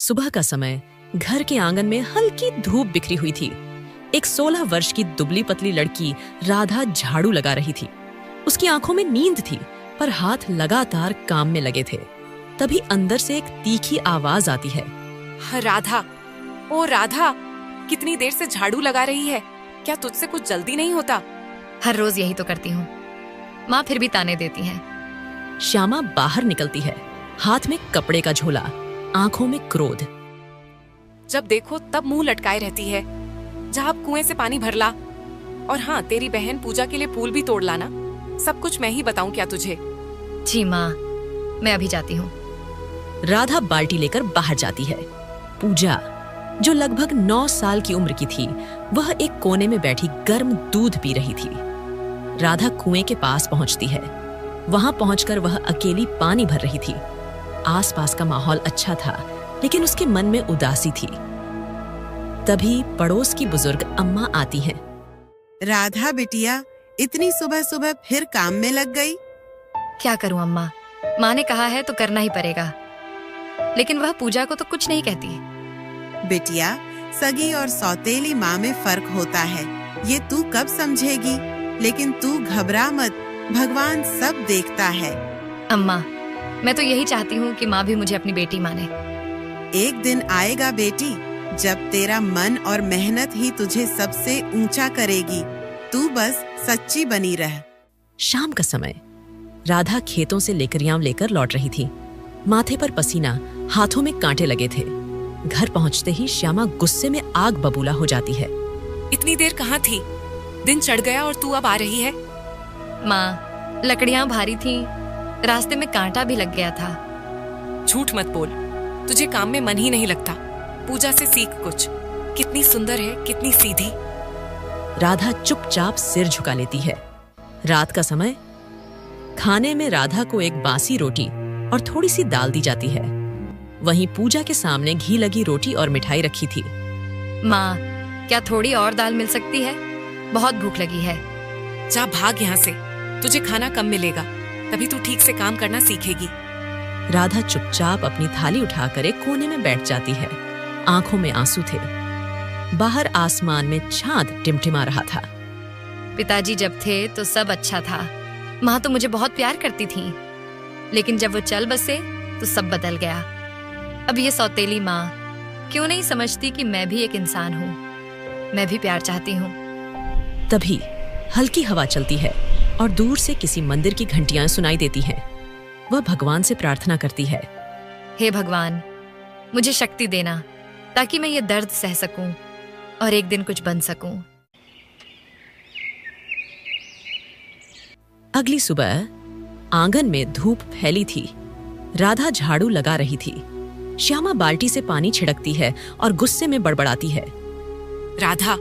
सुबह का समय, घर के आंगन में हल्की धूप बिखरी हुई थी। एक 16 वर्ष की दुबली पतली लड़की राधा झाड़ू लगा रही थी। उसकी आंखों में नींद थी, पर हाथ लगातार काम में लगे थे। तभी अंदर से एक तीखी आवाज आती है। राधा, ओ राधा, कितनी देर से झाड़ू लगा रही है? क्या तुझसे कुछ जल्दी नहीं होता? हर रोज यही तो करती हूँ। माँ फिर भी ताने देती हैं। श्यामा बाहर निकलती है, हाथ में कपड़े का झोला, आंखों में क्रोध। जब देखो तब मुंह लटकाए रहती है। जा अब कुएं से पानी भर ला। और हाँ, तेरी बहन पूजा के लिए फूल भी तोड़ लाना। सब कुछ मैं ही बताऊं क्या तुझे? जी माँ, मैं अभी जाती हूँ। राधा बाल्टी लेकर बाहर जाती है। पूजा, जो लगभग 9 साल की उम्र की थी, वह एक कोने में बैठी गर्म दूध पी रही थी। राधा कुएं के पास पहुंचती है। वहां पहुंचकर वह अकेली पानी भर रही थी। आसपास का माहौल अच्छा था, लेकिन उसके मन में उदासी थी। तभी पड़ोस की बुजुर्ग अम्मा आती हैं। राधा बिटिया, इतनी सुबह सुबह फिर काम में लग गई? क्या करूँ अम्मा, माँ ने कहा है तो करना ही पड़ेगा। लेकिन वह पूजा को तो कुछ नहीं कहती। बिटिया, सगी और सौतेली माँ में फर्क होता है, ये तू कब समझेगी? लेकिन तू घबरा मत, भगवान सब देखता है। अम्मा, मैं तो यही चाहती हूँ कि माँ भी मुझे अपनी बेटी माने। एक दिन आएगा बेटी, जब तेरा मन और मेहनत ही तुझे सबसे ऊंचा करेगी। तू बस सच्ची बनी रह। शाम का समय, राधा खेतों से लेकरियां लेकर लौट रही थी। माथे पर पसीना, हाथों में कांटे लगे थे। घर पहुंचते ही श्यामा गुस्से में आग बबूला हो जाती है। इतनी देर कहाँ थी? दिन चढ़ गया और तू अब आ रही है? माँ, लकड़ियाँ भारी थीं, रास्ते में कांटा भी लग गया था। झूठ मत बोल, तुझे काम में मन ही नहीं लगता। पूजा से सीख कुछ। कितनी सुंदर है, कितनी सीधी। राधा चुपचाप सिर झुका लेती है। रात का समय, खाने में राधा को एक बासी रोटी और थोड़ी सी दाल दी जाती है। वहीं पूजा के सामने घी लगी रोटी और मिठाई रखी थी। माँ, क्या थोड़ी और दाल मिल सकती है? बहुत भूख लगी है। जा भाग यहाँ से, तुझे खाना कम मिलेगा, तभी तू ठीक से काम करना सीखेगी। राधा चुपचाप अपनी थाली उठाकर एक कोने में बैठ जाती है। आंखों में आंसू थे। बाहर आसमान में चांद टिमटिमा रहा था। पिताजी जब थे तो सब अच्छा था। माँ तो मुझे बहुत प्यार करती थी, लेकिन जब वो चल बसे तो सब बदल गया। अब ये सौतेली माँ क्यों नहीं समझती कि मैं भी एक इंसान हूँ, मैं भी प्यार चाहती हूँ। तभी हल्की हवा चलती है और दूर से किसी मंदिर की घंटियां सुनाई देती हैं। वह भगवान से प्रार्थना करती है। हे भगवान, मुझे शक्ति देना ताकि मैं ये दर्द सह सकूं और एक दिन कुछ बन सकूं। अगली सुबह आंगन में धूप फैली थी। राधा झाड़ू लगा रही थी। श्यामा बाल्टी से पानी छिड़कती है और गुस्से में बड़बड़ाती है। राधा,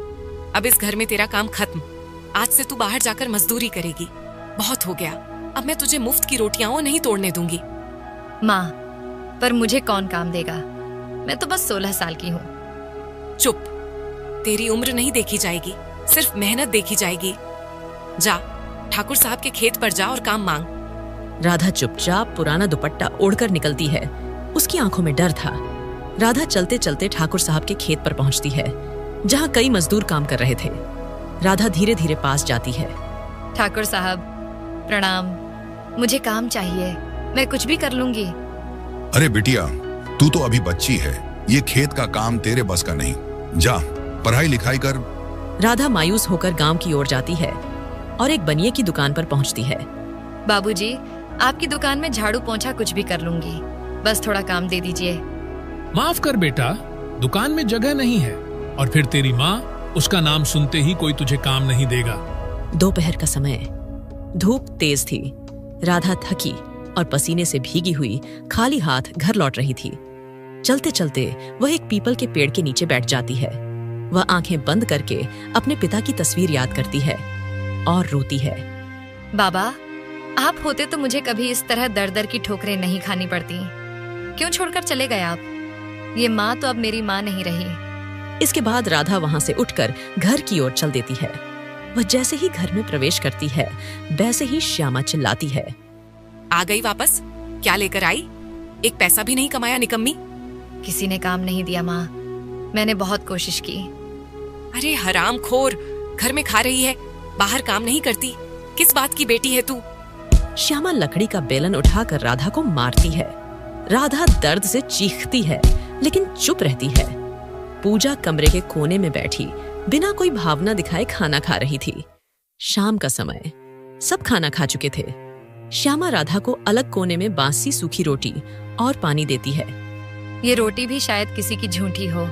अब इस घर में तेरा काम खत्म। आज से तू बाहर जाकर मजदूरी करेगी। बहुत हो गया, अब मैं तुझे मुफ्त की रोटियां नहीं तोड़ने दूंगी। माँ, पर मुझे कौन काम देगा? मैं तो बस 16 साल की हूँ। चुप, तेरी उम्र नहीं देखी जाएगी, सिर्फ मेहनत देखी जाएगी। जा, ठाकुर साहब के खेत पर जा और काम मांग। राधा चुपचाप पुराना दुपट्टा ओढ़कर निकलती है। उसकी आंखों में डर था। राधा चलते चलते ठाकुर साहब के खेत पर पहुंचती है, जहां कई मजदूर काम कर रहे थे। राधा धीरे धीरे पास जाती है। ठाकुर साहब, प्रणाम। मुझे काम चाहिए, मैं कुछ भी कर लूंगी। अरे बिटिया, तू तो अभी बच्ची है, ये खेत का काम तेरे बस का नहीं। जा, पढ़ाई लिखाई कर। राधा मायूस होकर गांव की ओर जाती है और एक बनिए की दुकान पर पहुंचती है। बाबूजी, आपकी दुकान में झाड़ू पोंछा कुछ भी कर लूंगी, बस थोड़ा काम दे दीजिए। माफ कर बेटा, दुकान में जगह नहीं है, और फिर तेरी माँ, उसका नाम सुनते ही कोई तुझे काम नहीं देगा। दोपहर का समय, धूप तेज थी। राधा थकी और पसीने से भीगी हुई खाली हाथ घर लौट रही थी। चलते चलते वह एक पीपल के पेड़ के नीचे बैठ जाती है। वह आंखें बंद करके अपने पिता की तस्वीर याद करती है और रोती है। बाबा, आप होते तो मुझे कभी इस तरह दर दर की ठोकरें नहीं खानी पड़ती। क्यों छोड़कर चले गए आप? ये माँ तो अब मेरी माँ नहीं रही। इसके बाद राधा वहां से उठकर घर की ओर चल देती है। वह जैसे ही घर में प्रवेश करती है, वैसे ही श्यामा चिल्लाती है। आ गई वापस? क्या लेकर आई? एक पैसा भी नहीं कमाया, निकम्मी। किसी ने काम नहीं दिया माँ। मैंने बहुत कोशिश की। अरे हरामखोर, घर में खा रही है, बाहर काम नहीं करती। किस बात की बेटी है तू? श्यामा लकड़ी का बेलन उठाकर राधा को मारती है। राधा दर्द से चीखती है लेकिन चुप रहती है। पूजा कमरे के कोने में बैठी बिना कोई भावना दिखाए खाना खा रही थी। शाम का समय, सब खाना खा चुके थे। श्यामा राधा को अलग कोने में बासी सूखी रोटी और पानी देती है। ये रोटी भी शायद किसी की झूठी हो,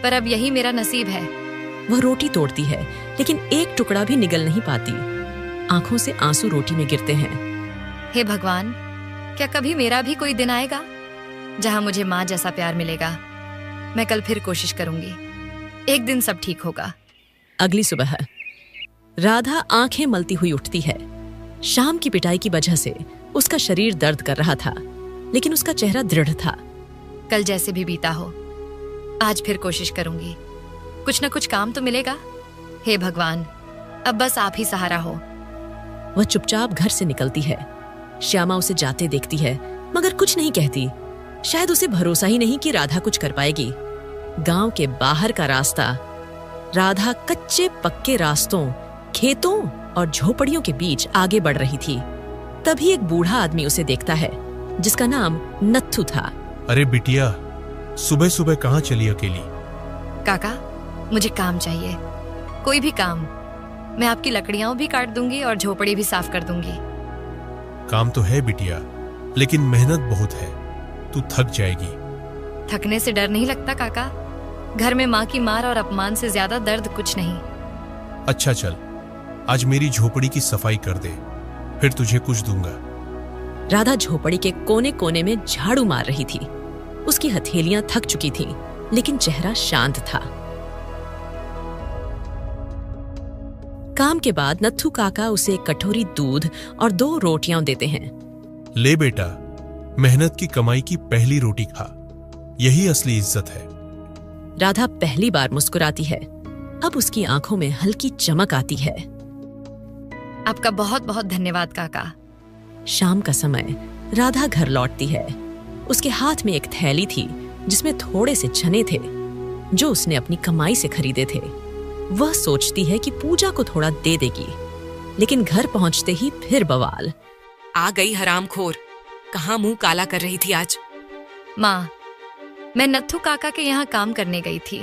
पर अब यही मेरा नसीब है। वह रोटी तोड़ती है लेकिन एक टुकड़ा भी निगल नहीं पाती। आंखों से आंसू रोटी में गिरते हैं। हे भगवान, क्या कभी मेरा भी कोई दिन आएगा जहां मुझे माँ जैसा प्यार मिलेगा? मैं कल फिर कोशिश करूंगी, एक दिन सब ठीक होगा। अगली सुबह राधा आंखें मलती हुई उठती है। शाम की पिटाई की वजह से उसका शरीर दर्द कर रहा था, लेकिन उसका चेहरा दृढ़ था। कल जैसे भी बीता हो, आज फिर कोशिश करूंगी। कुछ न कुछ काम तो मिलेगा। हे भगवान, अब बस आप ही सहारा हो। वह चुपचाप घर से निकलती है। श्यामा उसे जाते देखती है मगर कुछ नहीं कहती। शायद उसे भरोसा ही नहीं कि राधा कुछ कर पाएगी। गांव के बाहर का रास्ता, राधा कच्चे पक्के रास्तों, खेतों और झोपड़ियों के बीच आगे बढ़ रही थी। तभी एक बूढ़ा आदमी उसे देखता है जिसका नाम नत्थू था। अरे बिटिया, सुबह सुबह कहाँ चली अकेली? काका, मुझे काम चाहिए, कोई भी काम। मैं आपकी लकड़ियां भी काट दूंगी और झोपड़ी भी साफ कर दूंगी। काम तो है बिटिया, लेकिन मेहनत बहुत है, तू थक जाएगी। थकने से डर नहीं लगता काका? घर में माँ की मार और अपमान से ज्यादा दर्द कुछ नहीं। अच्छा चल, आज मेरी झोपड़ी की सफाई कर दे, फिर तुझे कुछ दूंगा। राधा झोपड़ी के कोने कोने में झाड़ू मार रही थी। उसकी हथेलियां थक चुकी थीं, लेकिन चेहरा शांत था। काम के बाद नत्थू काका उसे एक कटोरी दूध और 2 रोटियां देते हैं। ले बेटा, मेहनत की कमाई की पहली रोटी खा, यही असली इज्जत है। राधा पहली बार मुस्कुराती है। अब उसकी आंखों में हल्की चमक आती है। आपका बहुत बहुत धन्यवाद काका। शाम का समय, राधा घर लौटती है। उसके हाथ में एक थैली थी जिसमें थोड़े से चने थे जो उसने अपनी कमाई से खरीदे थे। वह सोचती है कि पूजा को थोड़ा दे देगी, लेकिन घर पहुंचते ही फिर बवाल। आ गई हरामखोर, कहाँ मुंह काला कर रही थी आज? माँ, मैं नत्थू काका के यहाँ काम करने गई थी।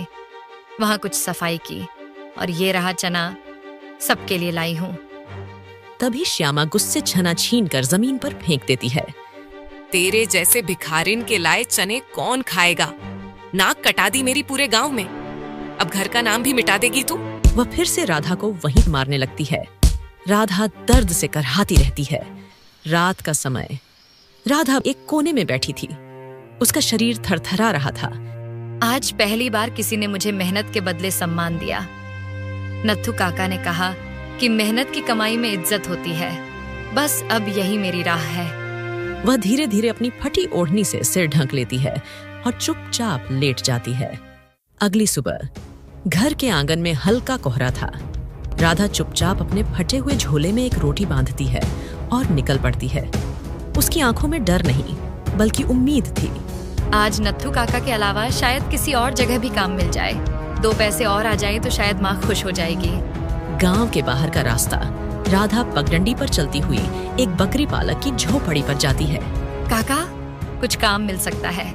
वहां कुछ सफाई की और ये रहा चना, सबके लिए लाई हूँ। तभी श्यामा गुस्से चना छीनकर जमीन पर फेंक देती है। तेरे जैसे भिखारिन के लाए चने कौन खाएगा? नाक कटा दी मेरी पूरे गांव में। अब घर का नाम भी मिटा देगी तू? वह फिर से राधा को वहीं मारने लगती है। राधा दर्द से करहाती रहती है। रात का समय, राधा एक कोने में बैठी थी। उसका शरीर थरथरा रहा था। आज पहली बार किसी ने मुझे मेहनत के बदले सम्मान दिया। नत्थू काका ने कहा कि मेहनत की कमाई में इज्जत होती है। बस अब यही मेरी राह है। वह धीरे धीरे अपनी फटी ओढ़नी से सिर ढक लेती है और चुपचाप लेट जाती है। अगली सुबह घर के आंगन में हल्का कोहरा था। राधा चुपचाप अपने फटे हुए झोले में एक रोटी बांधती है और निकल पड़ती है। उसकी आंखों में डर नहीं, बल्कि उम्मीद थी। आज नत्थू काका के अलावा शायद किसी और जगह भी काम मिल जाए। 2 पैसे और आ जाए तो शायद माँ खुश हो जाएगी। गांव के बाहर का रास्ता, राधा पगडंडी पर चलती हुई एक बकरी पालक की झोपड़ी पर जाती है। काका, कुछ काम मिल सकता है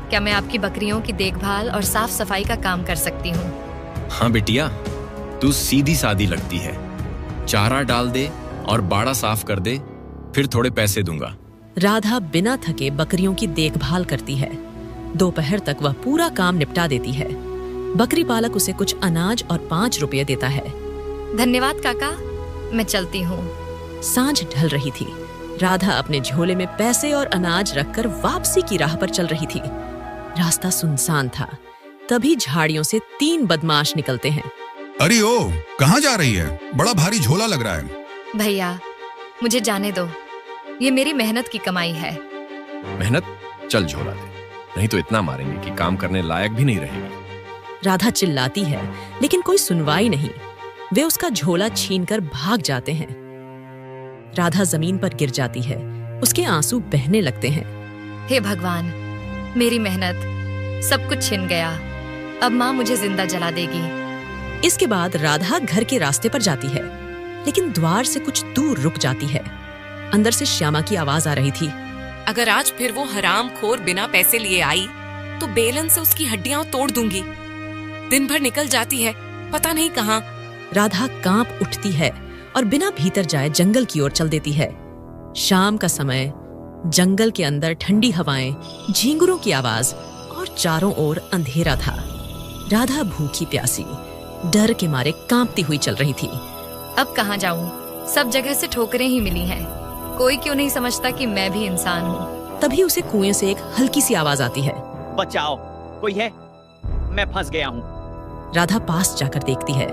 क्या? मैं आपकी बकरियों की देखभाल और साफ सफाई का काम कर सकती हूँ। हाँ बिटिया, तू सीधी सादी लगती है। चारा डाल दे और बाड़ा साफ कर दे, फिर थोड़े पैसे दूंगा। राधा बिना थके बकरियों की देखभाल करती है। दोपहर तक वह पूरा काम निपटा देती है। बकरी पालक उसे कुछ अनाज और 5 रुपये देता है। धन्यवाद काका, मैं चलती हूँ। सांझ ढल रही थी। राधा अपने झोले में पैसे और अनाज रखकर वापसी की राह पर चल रही थी। रास्ता सुनसान था। तभी झाड़ियों से 3 बदमाश निकलते हैं। अरे ओ, कहाँ जा रही है? बड़ा भारी झोला लग रहा है। भैया, मुझे जाने दो, ये मेरी मेहनत की कमाई है। मेहनत? चल झोला दे, नहीं तो इतना मारेंगे कि काम करने लायक भी नहीं रहेगी। राधा चिल्लाती है, लेकिन कोई सुनवाई नहीं। वे उसका झोला छीनकर भाग जाते हैं। राधा जमीन पर गिर जाती है। उसके आंसू बहने लगते हैं। हे भगवान, मेरी मेहनत, सब कुछ छिन गया। अब माँ मुझे जिंदा जला देगी। इसके बाद राधा घर के रास्ते पर जाती है, लेकिन द्वार से कुछ दूर रुक जाती है। अंदर से श्यामा की आवाज आ रही थी, अगर आज फिर वो हरामखोर बिना पैसे लिए आई तो बेलन से उसकी हड्डियां तोड़ दूंगी। दिन भर निकल जाती है, पता नहीं कहाँ। राधा कांप उठती है और बिना भीतर जाए जंगल की ओर चल देती है। शाम का समय, जंगल के अंदर ठंडी हवाएं, झींगुरों की आवाज और चारों ओर अंधेरा था। राधा भूखी प्यासी डर के मारे कांपती हुई चल रही थी। अब कहाँ जाऊं? सब जगह से ठोकरें ही मिली हैं। कोई क्यों नहीं समझता कि मैं भी इंसान हूँ। तभी उसे कुएं से एक हल्की सी आवाज आती है, बचाओ, कोई है? मैं फंस गया हूँ। राधा पास जाकर देखती है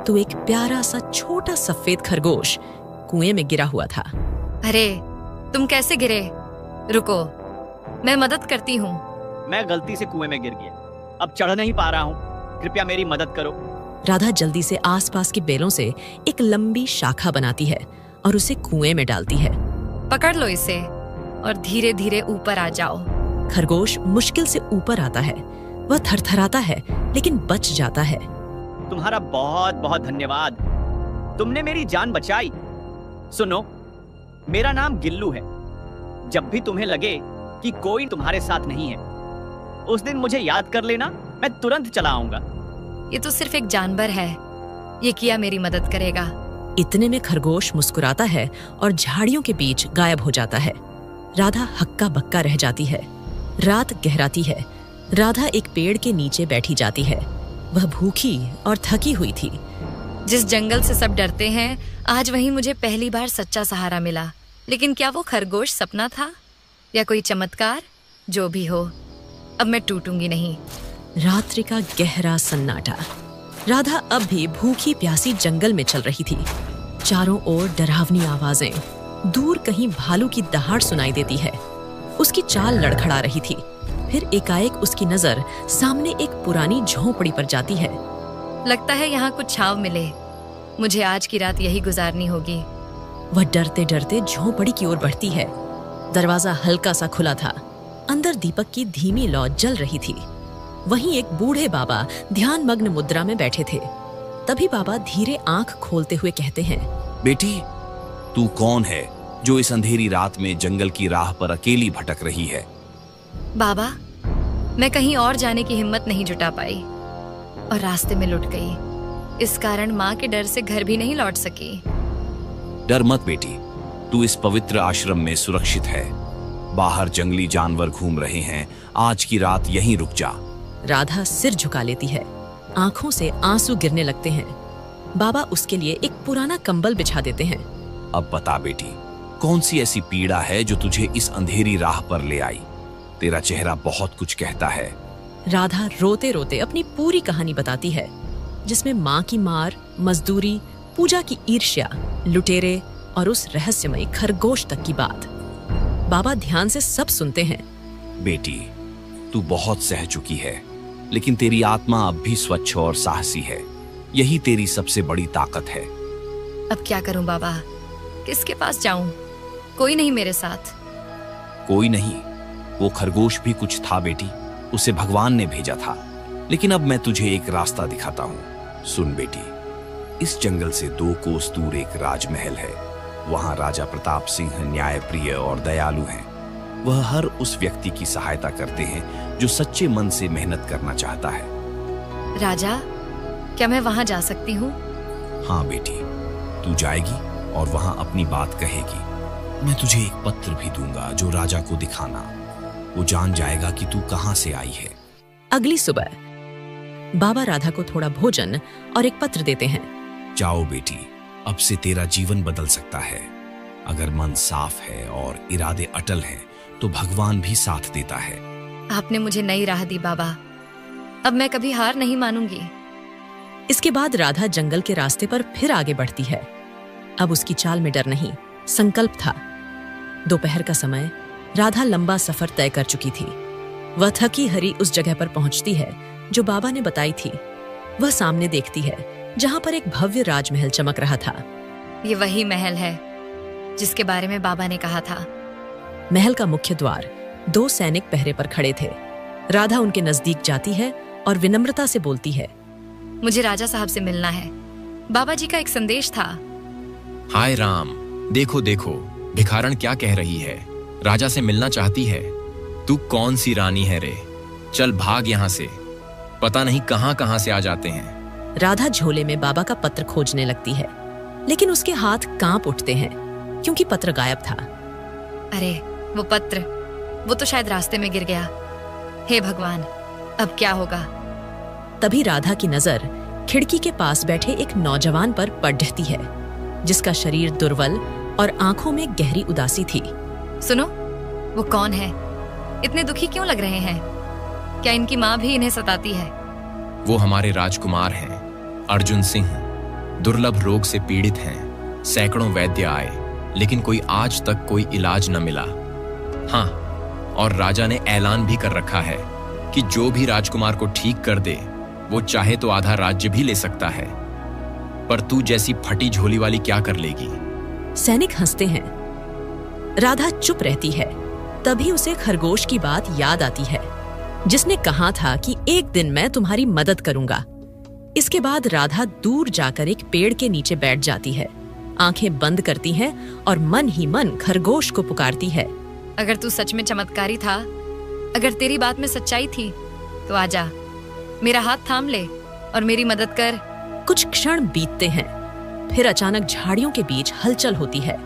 तो एक प्यारा सा छोटा सफेद खरगोश कुएं में गिरा हुआ था। अरे, तुम कैसे गिरे? रुको, मैं मदद करती हूँ। मैं गलती से कुएं में गिर गया, अब चढ़ नहीं पा रहा हूँ, कृपया मेरी मदद करो। राधा जल्दी से आसपास के बेलों से एक लंबी शाखा बनाती है और उसे कुएं में डालती है। पकड़ लो इसे और धीरे धीरे ऊपर आ जाओ। खरगोश मुश्किल से ऊपर आता है। वह थरथराता है लेकिन बच जाता है। तुम्हारा बहुत बहुत धन्यवाद, तुमने मेरी जान बचाई। सुनो, मेरा नाम गिल्लू है। जब भी तुम्हें लगे कि कोई तुम्हारे साथ नहीं है, उस दिन मुझे याद कर लेना, मैं तुरंत चला आऊंगा। ये तो सिर्फ एक जानवर है, ये किया मेरी मदद करेगा। इतने में खरगोश मुस्कुराता है और झाड़ियों के बीच गायब हो जाता है। राधा हक्का बक्का रह जाती है। रात गहराती है। राधा एक पेड़ के नीचे बैठी जाती है। वह भूखी और थकी हुई थी। जिस जंगल से सब डरते हैं, आज वहीं मुझे पहली बार सच्चा सहारा मिला। लेकिन क्या वो खरगोश सपना था या कोई चमत्कार? जो भी हो, अब मैं टूटूंगी नहीं। रात्रि का गहरा सन्नाटा। राधा अब भी भूखी प्यासी जंगल में चल रही थी। चारों ओर डरावनी आवाजें, दूर कहीं भालू की दहाड़ सुनाई देती है। उसकी चाल लड़खड़ा रही थी। फिर एकाएक उसकी नजर सामने एक पुरानी झोंपड़ी पर जाती है। लगता है यहाँ कुछ छांव मिले। मुझे आज की रात यही गुजारनी होगी। वह डरते डरते झोंपड़ी की ओर बढ़ती है। दरवाजा हल्का सा खुला था। अंदर दीपक की धीमी लौ जल रही थी। वहीं एक बूढ़े बाबा ध्यान मग्न मुद्रा में बैठे थे। तभी बाबा धीरे आंख खोलते हुए कहते हैं, बेटी, तू कौन है जो इस अंधेरी रात में जंगल की राह पर अकेली भटक रही है? बाबा, मैं कहीं और जाने की हिम्मत नहीं जुटा पाई और रास्ते में लुट गई। इस कारण माँ के डर से घर भी नहीं लौट सकी। डर मत बेटी, तू इस पवित्र आश्रम में सुरक्षित है। बाहर जंगली जानवर घूम रहे हैं, आज की रात यहीं रुक जा। राधा सिर झुका लेती है। आंखों से आंसू गिरने लगते हैं। बाबा उसके लिए एक पुराना कंबल बिछा देते हैं। अब बता बेटी, कौन सी ऐसी पीड़ा है जो तुझे इस अंधेरी राह पर ले आई? तेरा चेहरा बहुत कुछ कहता है। राधा रोते रोते अपनी पूरी कहानी बताती है, जिसमें माँ की मार, मजदूरी, पूजा की ईर्ष्या, लुटेरे और उस रहस्यमयी खरगोश तक की बात। बाबा ध्यान से सब सुनते हैं। बेटी, तू बहुत सह चुकी है, लेकिन तेरी आत्मा अब भी स्वच्छ और साहसी है। यही तेरी सबसे बड़ी ताकत है। अब क्या करूं बाबा? किसके पास जाऊं? कोई नहीं मेरे साथ। कोई नहीं? वो खरगोश भी कुछ था बेटी, उसे भगवान ने भेजा था। लेकिन अब मैं तुझे एक रास्ता दिखाता हूँ। सुन बेटी, इस जंगल से 2 कोस दूर एक राजमहल है। वहाँ राजा प्रताप सिंह न्यायप्रिय और दयालु हैं। वह हर उस व्यक्ति की सहायता करते हैं जो सच्चे मन से मेहनत करना चाहता है। राजा, क्या मैं वहाँ जा सकती हूँ? हाँ बेटी, तू जाएगी और वहाँ अपनी बात कहेगी। मैं तुझे एक पत्र भी दूंगा जो राजा को दिखाना। वो जान जाएगा कि तू कहाँ से आई है। अगली सुबह बाबा राधा को थोड़ा भोजन और एक पत्र देते हैं। जाओ बेटी, अब से तेरा जीवन बदल सकता है। अगर मन साफ है और इरादे अटल हैं, तो भगवान भी साथ देता है। आपने मुझे नई राह दी बाबा। अब मैं कभी हार नहीं मानूंगी। इसके बाद राधा जंगल के रास्ते पर फिर आगे बढ़ती है। अब उसकी चाल में डर नहीं, संकल्प था। दोपहर का समय, राधा लंबा सफर तय कर चुकी थी। वह थकी हरी उस जगह पर पहुंचती है जो बाबा ने बताई थी। वह सामने देखती है जहां पर एक भव्य राजमहल चमक रहा था। ये वही महल है जिसके बारे में बाबा ने कहा था। महल का मुख्य द्वार 2 सैनिक पहरे पर खड़े थे। राधा उनके नजदीक जाती है और विनम्रता से बोलती है, मुझे राजा साहब से मिलना है। बाबा जी का एक संदेश था। हाय राम, देखो देखो भिखारन क्या कह रही है। राजा से मिलना चाहती है। तू कौन सी रानी है रे? चल भाग यहाँ से, पता नहीं कहां कहां से आ जाते हैं। राधा झोले में बाबा का पत्र खोजने लगती है, लेकिन उसके हाथ कांप उठते हैं क्योंकि पत्र गायब था। अरे वो पत्र, वो तो शायद रास्ते में गिर गया। हे भगवान, अब क्या होगा? तभी राधा की नजर खिड़की के पास बैठे एक नौजवान पर पड़ती है, जिसका शरीर दुर्बल और आंखों में गहरी उदासी थी। सुनो, वो कौन है? इतने दुखी क्यों लग रहे हैं? क्या इनकी माँ भी इन्हें सताती है? वो हमारे राजकुमार हैं, अर्जुन सिंह। दुर्लभ रोग से पीड़ित हैं। सैकड़ों वैद्य आए, लेकिन कोई आज तक कोई इलाज न मिला। हाँ, और राजा ने ऐलान भी कर रखा है कि जो भी राजकुमार को ठीक कर दे, वो चाहे तो आधा राज्य भी ले सकता है। पर तू जैसी फटी झोली वाली क्या कर लेगी? सैनिक हंसते हैं। राधा चुप रहती है। तभी उसे खरगोश की बात याद आती है, जिसने कहा था कि एक दिन मैं तुम्हारी मदद करूंगा। इसके बाद राधा दूर जाकर एक पेड़ के नीचे बैठ जाती है, आंखें बंद करती है और मन ही मन खरगोश को पुकारती है, अगर तू सच में चमत्कारी था, अगर तेरी बात में सच्चाई थी, तो आजा, मेरा हाथ थाम ले और मेरी मदद कर। कुछ क्षण बीतते हैं, फिर अचानक झाड़ियों के बीच हलचल होती है।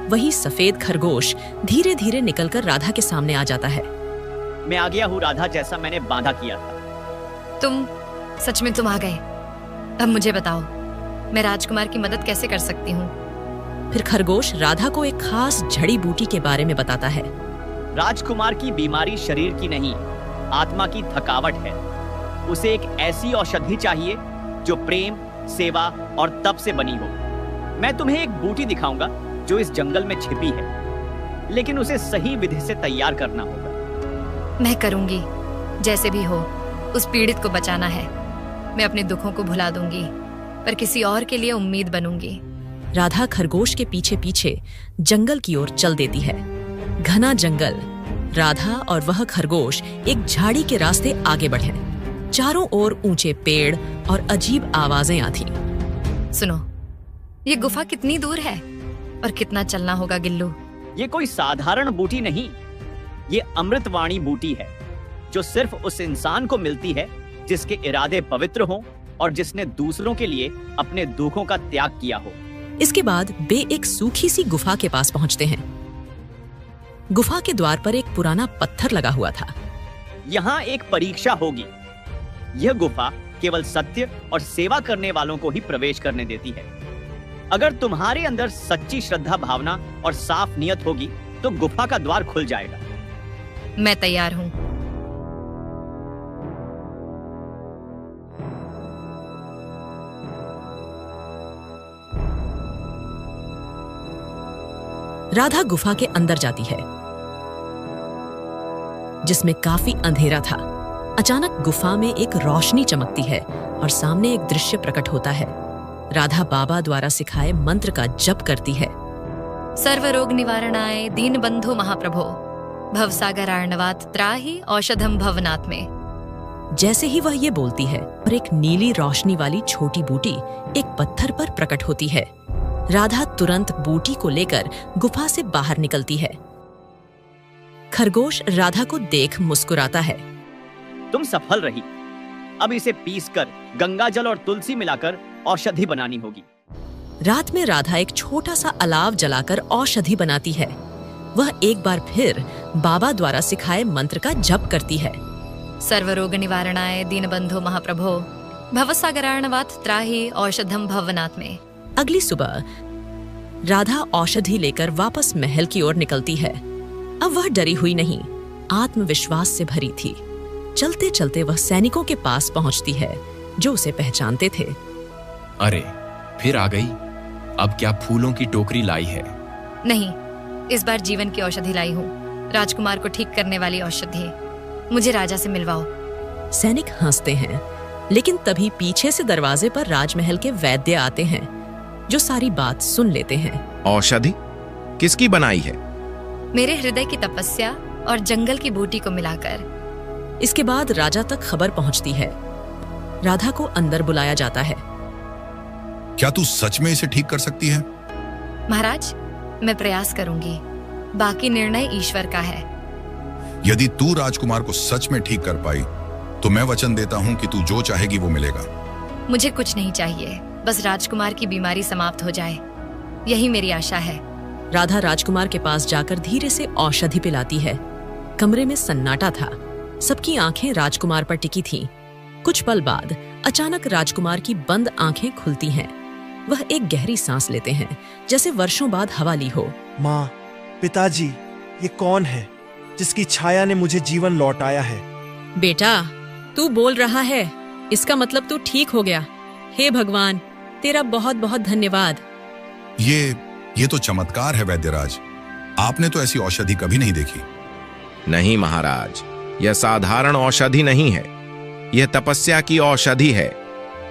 वही सफेद खरगोश धीरे धीरे निकलकर राधा के सामने आ जाता है। मैं आ गया हूँ राधा, जैसा मैंने वादा किया था। सच में तुम आ गए। अब मुझे बताओ, मैं राजकुमार की मदद कैसे कर सकती हूँ? फिर खरगोश राधा को एक खास जड़ी बूटी के बारे में बताता है। राजकुमार की बीमारी शरीर की नहीं, आत्मा की थकावट है। उसे एक ऐसी औषधि चाहिए जो प्रेम, सेवा और तप से बनी हो। मैं तुम्हें एक बूटी दिखाऊंगा जो इस जंगल में छिपी है, लेकिन उसे सही विधि से तैयार करना होगा। मैं करूंगी, जैसे भी हो। उस पीड़ित को बचाना है। मैं अपने दुखों को भुला दूंगी, पर किसी और के लिए उम्मीद बनूंगी। राधा खरगोश के पीछे पीछे जंगल की ओर चल देती है। घना जंगल। राधा और वह खरगोश एक झाड़ी के रास्ते आगे बढ़े। चारों ओर ऊंचे पेड़ और अजीब आवाजें आती। सुनो, ये गुफा कितनी दूर है और कितना चलना होगा गिल्लू? ये कोई साधारण बूटी नहीं, ये अमृतवाणी बूटी है, जो सिर्फ उस इंसान को मिलती है जिसके इरादे पवित्र हों और जिसने दूसरों के लिए अपने दुखों का त्याग किया हो। इसके बाद वे एक सूखी सी गुफा के पास पहुंचते हैं। गुफा के द्वार पर एक पुराना पत्थर लगा हुआ था। यहाँ एक परीक्षा होगी। यह गुफा केवल सत्य और सेवा करने वालों को ही प्रवेश करने देती है। अगर तुम्हारे अंदर सच्ची श्रद्धा भावना और साफ नियत होगी, तो गुफा का द्वार खुल जाएगा। मैं तैयार हूँ। राधा गुफा के अंदर जाती है, जिसमें काफी अंधेरा था। अचानक गुफा में एक रोशनी चमकती है और सामने एक दृश्य प्रकट होता है। राधा बाबा द्वारा सिखाए मंत्र का जप करती है। सर्व रोग निवारणाय दीन बंधु महाप्रभो, भवसागरार्णवात त्राहि औषधम भवनात् में। जैसे ही वह ये बोलती है, और एक नीली रोशनी वाली छोटी बूटी एक पत्थर पर प्रकट होती है। राधा तुरंत बूटी को लेकर गुफा से बाहर निकलती है। खरगोश राधा को देख मुस्कुराता है। तुम सफल रही। अब इसे पीसकर गंगा जल और तुलसी मिलाकर औषधि बनानी होगी। रात में राधा एक छोटा सा अलाव जलाकर औषधि बनाती है। वह एक बार फिर बाबा द्वारा सिखाए मंत्र का जप करती है। सर्व रोग निवारणाय दीनबंधो महाप्रभो, भवसागरार्णवात त्राहि औषधम भवनात् में। अगली सुबह राधा औषधि लेकर वापस महल की ओर निकलती है। अब वह डरी हुई नहीं, आत्मविश्वास से भरी थी। चलते चलते वह सैनिकों के पास पहुंचती है, जो उसे पहचानते थे। अरे, फिर आ गई। अब क्या फूलों की टोकरी लाई है? नहीं, इस बार जीवन की औषधि लाई हूँ। राजकुमार को ठीक करने वाली औषधि। मुझे राजा से मिलवाओ। सैनिक हंसते हैं, लेकिन तभी पीछे से दरवाजे पर राजमहल के वैद्य आते हैं, जो सारी बात सुन लेते हैं। औषधि किसकी बनाई है? मेरे हृदय की तपस्या और जंगल की बूटी को मिलाकर। इसके बाद राजा तक खबर पहुंचती है। राधा को अंदर बुलाया जाता है। क्या तू सच में इसे ठीक कर सकती है? महाराज, मैं प्रयास करूंगी, बाकी निर्णय ईश्वर का है। यदि तू राजकुमार को सच में ठीक कर पाई तो मैं वचन देता हूं कि तू जो चाहेगी वो मिलेगा। मुझे कुछ नहीं चाहिए, बस राजकुमार की बीमारी समाप्त हो जाए, यही मेरी आशा है। राधा राजकुमार के पास जाकर धीरे से औषधि पिलाती है। कमरे में सन्नाटा था। सबकी आंखें राजकुमार पर टिकी थीं। कुछ पल बाद अचानक राजकुमार की बंद आंखें खुलती हैं। वह एक गहरी सांस लेते हैं, जैसे वर्षों बाद हवा ली हो। माँ, पिताजी, ये कौन है जिसकी छाया ने मुझे जीवन लौटाया है? बेटा, तू बोल रहा है, इसका मतलब तू ठीक हो गया। हे भगवान, तेरा बहुत बहुत धन्यवाद। ये तो चमत्कार है वैद्यराज। आपने तो ऐसी औषधि कभी नहीं देखी। नहीं महाराज, यह साधारण औषधि नहीं है, यह तपस्या की औषधि है।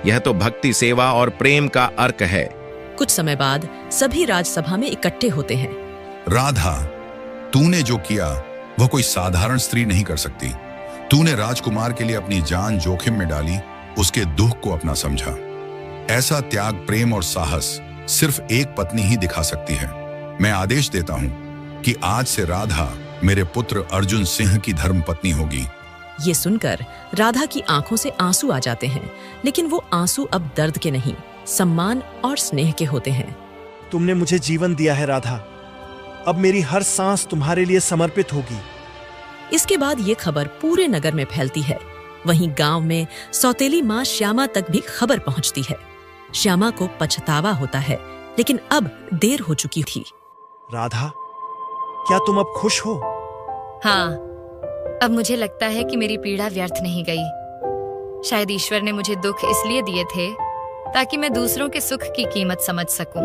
यह तो भक्ति, सेवा और प्रेम का अर्क है। कुछ समय बाद सभी राजसभा में इकट्ठे होते हैं। राधा, तूने जो किया वह कोई साधारण स्त्री नहीं कर सकती। तूने राजकुमार के लिए अपनी जान जोखिम में डाली, उसके दुख को अपना समझा। ऐसा त्याग, प्रेम और साहस सिर्फ एक पत्नी ही दिखा सकती है। मैं आदेश देता हूं कि आज से राधा मेरे पुत्र अर्जुन सिंह की धर्म पत्नी होगी। ये सुनकर राधा की आंखों से आंसू आ जाते हैं, लेकिन वो आंसू अब दर्द के नहीं, सम्मान और स्नेह के होते हैं। तुमने मुझे जीवन दिया है राधा, अब मेरी हर सांस तुम्हारे लिए समर्पित होगी। इसके बाद ये खबर पूरे नगर में फैलती है। वहीं गांव में सौतेली माँ श्यामा तक भी खबर पहुंचती है। श्यामा को पछतावा होता है, लेकिन अब देर हो चुकी थी। राधा, क्या तुम अब खुश हो? हाँ, अब मुझे लगता है कि मेरी पीड़ा व्यर्थ नहीं गई। शायद ईश्वर ने मुझे दुख इसलिए दिए थे ताकि मैं दूसरों के सुख की कीमत समझ सकूं।